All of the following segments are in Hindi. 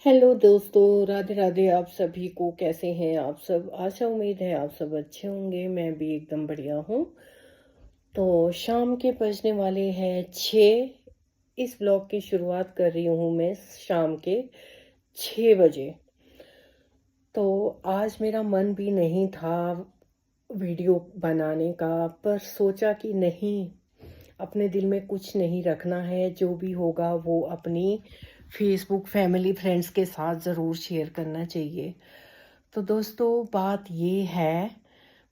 हेलो दोस्तों, राधे राधे। आप सभी को कैसे हैं आप सब? आशा उम्मीद है आप सब अच्छे होंगे। मैं भी एकदम बढ़िया हूँ। तो शाम के बजने वाले हैं 6। इस ब्लॉग की शुरुआत कर रही हूँ मैं शाम के 6 बजे। तो आज मेरा मन भी नहीं था वीडियो बनाने का, पर सोचा कि नहीं, अपने दिल में कुछ नहीं रखना है। जो भी होगा वो अपनी फेसबुक फैमिली फ्रेंड्स के साथ ज़रूर शेयर करना चाहिए। तो दोस्तों,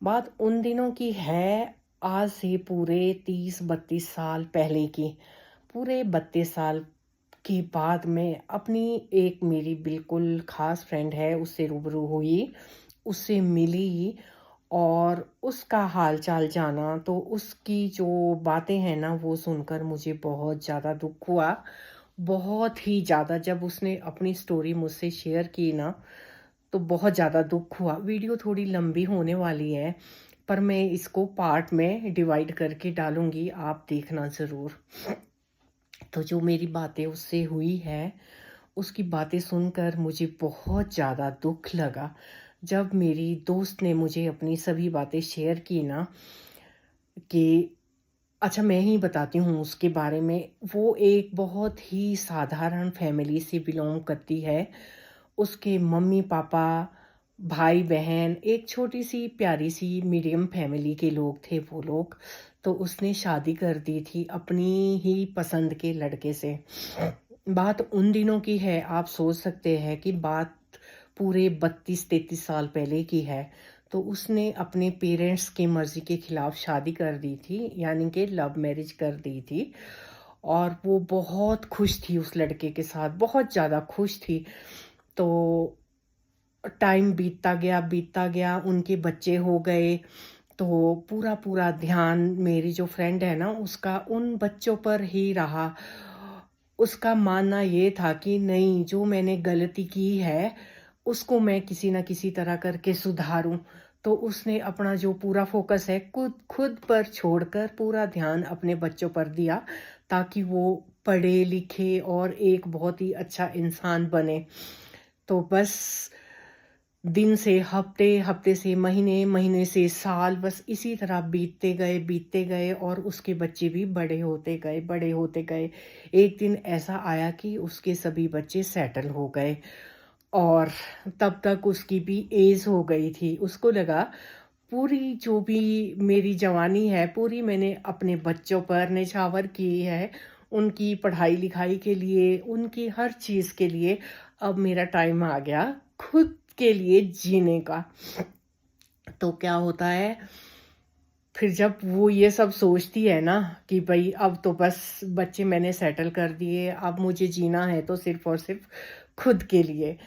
बात उन दिनों की है, आज से पूरे 30-32 साल पहले की। पूरे 32 साल के बाद में अपनी एक मेरी बिल्कुल ख़ास फ्रेंड है, उससे रूबरू हुई, उससे मिली और उसका हाल चाल जाना। तो उसकी जो बातें हैं ना, वो सुनकर मुझे बहुत ज़्यादा दुख हुआ। बहुत ही ज़्यादा। जब उसने अपनी स्टोरी मुझसे शेयर की ना, तो बहुत ज़्यादा दुख हुआ। वीडियो थोड़ी लंबी होने वाली है, पर मैं इसको पार्ट में डिवाइड करके डालूंगी, आप देखना ज़रूर। तो जो मेरी बातें उससे हुई है, उसकी बातें सुनकर मुझे बहुत ज़्यादा दुख लगा। जब मेरी दोस्त ने मुझे अपनी सभी बातें शेयर की ना, कि अच्छा, मैं ही बताती हूँ उसके बारे में। वो एक बहुत ही साधारण फैमिली से बिलोंग करती है। उसके मम्मी पापा, भाई बहन, एक छोटी सी प्यारी सी मीडियम फैमिली के लोग थे वो लोग। तो उसने शादी कर दी थी अपनी ही पसंद के लड़के से। बात उन दिनों की है, आप सोच सकते हैं कि बात पूरे 32-33 साल पहले की है। तो उसने अपने पेरेंट्स की मर्ज़ी के खिलाफ शादी कर दी थी, यानी कि लव मैरिज कर दी थी। और वो बहुत खुश थी उस लड़के के साथ, बहुत ज़्यादा खुश थी। तो टाइम बीतता गया, उनके बच्चे हो गए। तो पूरा ध्यान मेरी जो फ्रेंड है ना, उसका उन बच्चों पर ही रहा। उसका मानना ये था कि नहीं, जो मैंने गलती की है उसको मैं किसी ना किसी तरह करके सुधारूं। तो उसने अपना जो पूरा फोकस है खुद खुद पर छोड़कर पूरा ध्यान अपने बच्चों पर दिया, ताकि वो पढ़े लिखे और एक बहुत ही अच्छा इंसान बने। तो बस दिन से हफ्ते, हफ्ते से महीने, महीने से साल, बस इसी तरह बीतते गए और उसके बच्चे भी बड़े होते गए, बड़े होते गए। एक दिन ऐसा आया कि उसके सभी बच्चे सेटल हो गए और तब तक उसकी भी एज हो गई थी। उसको लगा पूरी जो भी मेरी जवानी है, पूरी मैंने अपने बच्चों पर निछावर की है, उनकी पढ़ाई लिखाई के लिए, उनकी हर चीज़ के लिए। अब मेरा टाइम आ गया खुद के लिए जीने का। तो क्या होता है, फिर जब वो ये सब सोचती है ना कि भाई अब तो बस बच्चे मैंने सेटल कर दिए, अब मुझे जीना है तो सिर्फ और सिर्फ खुद के लिए।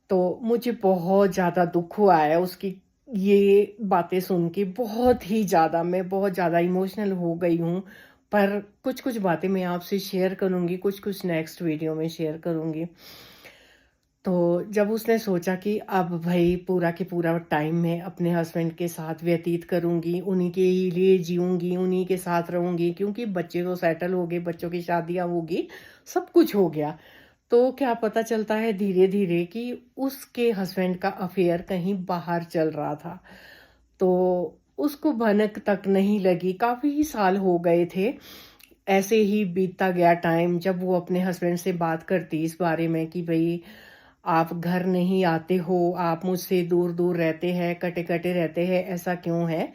तो मुझे बहुत ज़्यादा दुख हुआ है उसकी ये बातें सुन के। बहुत ही ज़्यादा, मैं बहुत ज़्यादा इमोशनल हो गई हूँ। पर कुछ कुछ बातें मैं आपसे शेयर करूँगी, कुछ कुछ नेक्स्ट वीडियो में शेयर करूँगी। तो जब उसने सोचा कि अब भाई पूरा के पूरा टाइम मैं अपने हस्बैंड के साथ व्यतीत करूँगी, उन्हीं के ही लिए जीऊँगी, उन्हीं के साथ रहूँगी, क्योंकि बच्चे तो सेटल हो गए, बच्चों की शादियाँ होगी, सब कुछ हो गया। तो क्या पता चलता है धीरे-धीरे कि उसके हस्बैंड का अफ़ेयर कहीं बाहर चल रहा था। तो उसको भनक तक नहीं लगी, काफ़ी साल हो गए थे। ऐसे ही बीतता गया टाइम। जब वो अपने हस्बैंड से बात करती इस बारे में कि भई आप घर नहीं आते हो, आप मुझसे दूर-दूर रहते हैं, कटे-कटे रहते हैं, ऐसा क्यों है?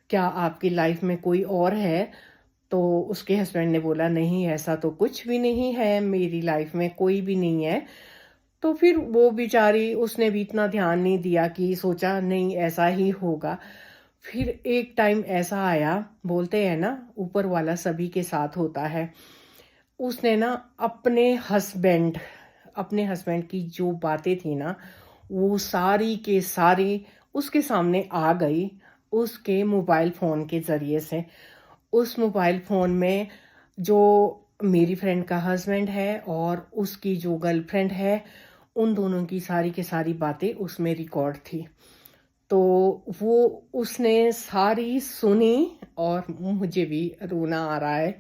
क्या आपकी लाइफ़ में कोई और है? तो उसके हस्बैंड ने बोला, नहीं ऐसा तो कुछ भी नहीं है, मेरी लाइफ़ में कोई भी नहीं है। तो फिर वो बेचारी, उसने भी इतना ध्यान नहीं दिया, कि सोचा नहीं ऐसा ही होगा। फिर एक टाइम ऐसा आया, बोलते हैं ना ऊपर वाला सभी के साथ होता है। उसने ना अपने हस्बैंड की जो बातें थी ना, वो सारी के सारी उसके सामने आ गई, उसके मोबाइल फ़ोन के ज़रिए से। उस मोबाइल फ़ोन में जो मेरी फ्रेंड का हस्बैंड है और उसकी जो गर्लफ्रेंड है, उन दोनों की सारी की सारी बातें उसमें रिकॉर्ड थी। तो वो उसने सारी सुनी और मुझे भी रोना आ रहा है,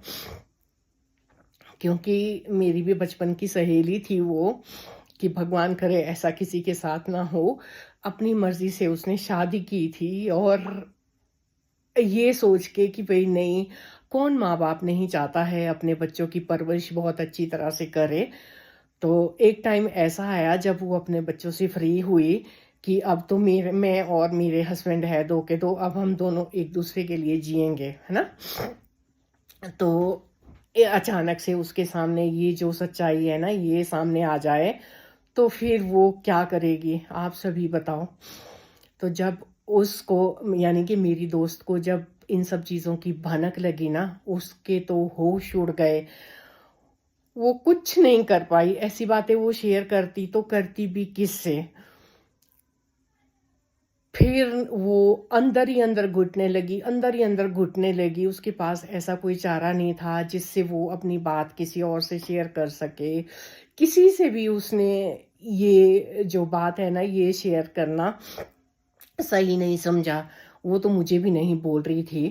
क्योंकि मेरी भी बचपन की सहेली थी वो। कि भगवान करे ऐसा किसी के साथ ना हो। अपनी मर्ज़ी से उसने शादी की थी और ये सोच के कि भई नहीं, कौन माँ-बाप नहीं चाहता है अपने बच्चों की परवरिश बहुत अच्छी तरह से करे। तो एक टाइम ऐसा आया जब वो अपने बच्चों से फ्री हुई कि अब तो मेरे मैं और मेरे हस्बैंड है 2 के 2, अब हम दोनों एक-दूसरे के लिए जिएँगे, है ना? तो अचानक से उसके सामने ये जो सच्चाई है ना, ये सामने आ जाए, तो फिर वो क्या करेगी? आप सभी बताओ। तो जब उसको यानी कि मेरी दोस्त को जब इन सब चीज़ों की भनक लगी ना, उसके तो होश उड़ गए। वो कुछ नहीं कर पाई, ऐसी बातें वो शेयर करती तो करती भी किससे? फिर वो अंदर ही अंदर घुटने लगी, अंदर ही अंदर घुटने लगी। उसके पास ऐसा कोई चारा नहीं था जिससे वो अपनी बात किसी और से शेयर कर सके। किसी से भी उसने ये जो बात है ना, ये शेयर करना सही नहीं समझा। वो तो मुझे भी नहीं बोल रही थी,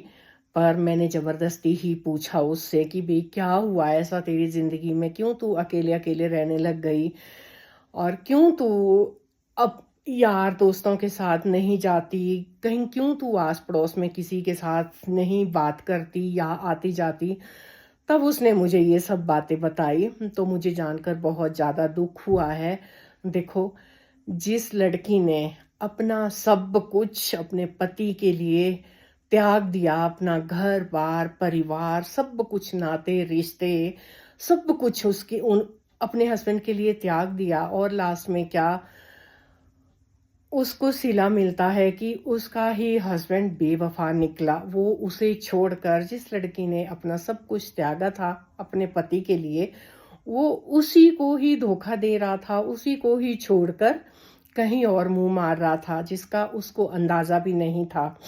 पर मैंने ज़बरदस्ती ही पूछा उससे कि भई क्या हुआ ऐसा तेरी ज़िंदगी में? क्यों तू अकेले-अकेले रहने लग गई? और क्यों तू अब यार दोस्तों के साथ नहीं जाती? कहीं क्यों तू आस-पड़ोस में किसी के साथ नहीं बात करती या आती-जाती? तब उसने मुझे ये सब बातें बताई, तो मुझे जानकर बहुत ज़्यादा दुःख हुआ है। देखो, जिस लड़की ने अपना सब कुछ अपने पति के लिए त्याग दिया, अपना घर-बार, परिवार, सब कुछ नाते-रिश्ते, सब कुछ उसके उन अपने हस्बैंड के लिए त्याग दिया और लास्ट में क्या उसको सिला मिलता है कि उसका ही हस्बैंड बेवफ़ा निकला। वो उसे छोड़कर जिस लड़की ने अपना सब कुछ त्यागा था अपने पति के लिए, वो उसी को ही धोखा दे रहा था, उसी को ही छोड़कर कहीं और मुँह मार रहा था, जिसका उसको अंदाज़ा भी नहीं था।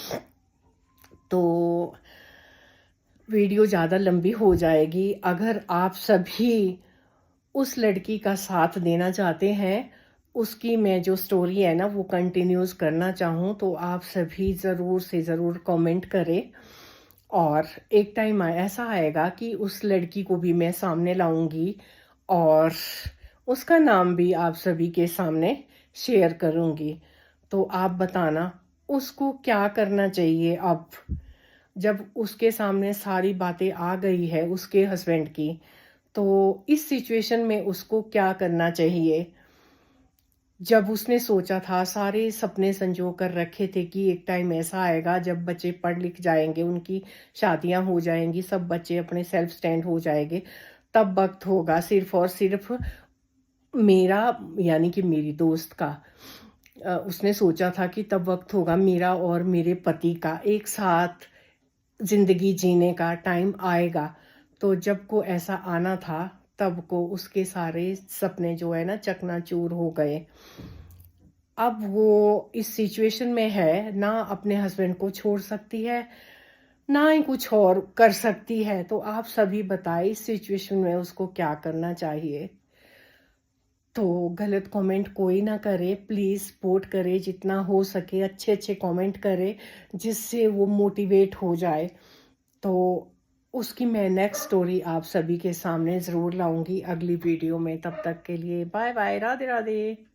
तो वीडियो ज़्यादा लंबी हो जाएगी। अगर आप सभी उस लड़की का साथ देना चाहते हैं, उसकी मैं जो स्टोरी है ना वो कंटिन्यूज़ करना चाहूँ तो आप सभी ज़रूर से ज़रूर कमेंट करें। और एक टाइम ऐसा आएगा कि उस लड़की को भी मैं सामने लाऊँगी और उसका नाम भी आप सभी के सामने शेयर करूँगी। तो आप बताना उसको क्या करना चाहिए अब? जब उसके सामने सारी बातें आ गई है उसके हस्बैंड की, तो इस सिचुएशन में उसको क्या करना चाहिए? जब उसने सोचा था, सारे सपने संजो कर रखे थे कि एक टाइम ऐसा आएगा जब बच्चे पढ़ लिख जाएँगे, उनकी शादियाँ हो जाएँगी, सब बच्चे अपने सेल्फ स्टैंड हो जाएँगे, तब वक़्त होगा सिर्फ़ और सिर्फ़ मेरा यानी कि मेरी दोस्त का। उसने सोचा था कि तब वक़्त होगा मेरा और मेरे पति का एक साथ ज़िंदगी जीने का टाइम आएगा। तो जब को ऐसा आना था, तब को उसके सारे सपने जो है ना चकनाचूर हो गए। अब वो इस सिचुएशन में है, ना अपने हस्बैंड को छोड़ सकती है, ना ही कुछ और कर सकती है। तो आप सभी बताएँ इस सिचुएशन में उसको क्या करना चाहिए? तो गलत कमेंट कोई ना करे, प्लीज़ सपोर्ट करे जितना हो सके, अच्छे-अच्छे कमेंट करे, जिससे वो मोटिवेट हो जाए। तो उसकी मैं नेक्स्ट स्टोरी आप सभी के सामने ज़रूर लाऊँगी अगली वीडियो में। तब तक के लिए बाय-बाय, राधे-राधे।